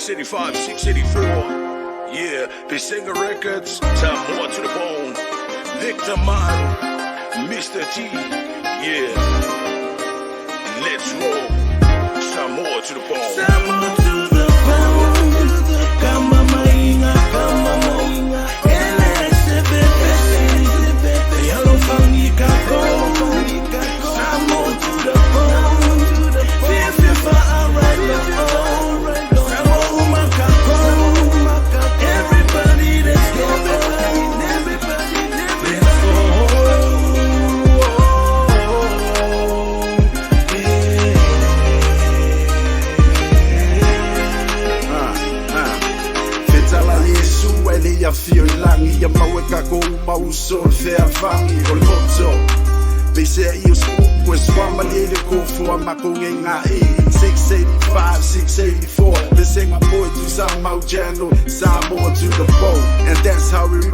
685, 684. Yeah, Bisenga Records, Samoa to the bone. Victor Man, Mr. T. Yeah, let's roll. Samoa to the bone. Samoa to the bone. Kama mainga, kama mainga. Yellow fangika go. Samoa to the bone. Feel for alright now. Samoa makako. Everybody let's go. Everybody let's Ia fio langi ia maueka ko mauso fea fangi o le moto they say you spook was one lady ko for mako ngai 685 684 they say my boy to some Samoa to the bone and that's how we roll.